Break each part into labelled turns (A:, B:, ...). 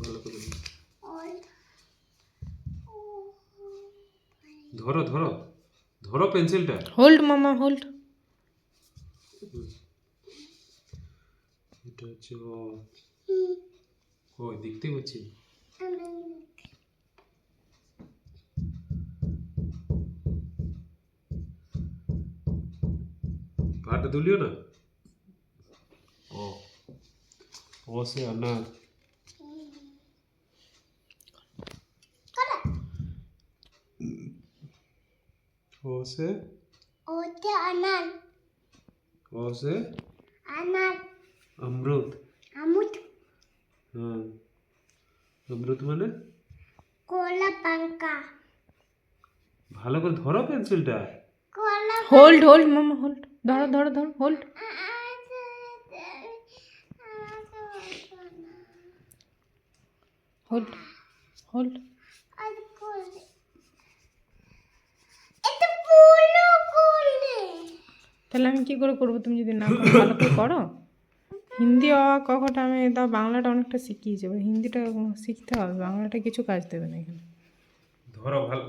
A: ভালো করে ধরো ধরো ধরো পেন্সিলটা।
B: হোল্ড মামা হোল্ড।
A: এটা হচ্ছে ও দেখতে পাচ্ছি। পাটা তুলিও না। ও ও সে अनार। ओ से
C: अनार।
A: ओ से
C: अनार।
A: अमरूद।
C: अमरूद।
A: हाँ अमरूद माने
C: कोला पंखा।
A: ভালো করে ধরো পেন্সিলটা।
C: कोला
B: হোল্ড হোল্ড মামা হোল্ড। ধরো ধরো ধরো হোল্ড। Hold hold. তাহলে আমি কি করে করবো তুমি যদি না করো? ভালো করে করো। হিন্দি অ আ ক খটা আমি তাও বাংলাটা অনেকটা শিখিয়েছি, এবার হিন্দিটা শিখতে হবে, বাংলাটা কিছু কাজ দেবে না এখানে।
A: ধরো ভালো।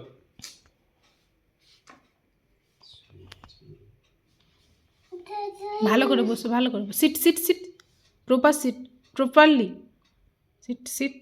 B: ভালো করে বসো, ভালো করে sit sit sit, proper sit, properly sit seat.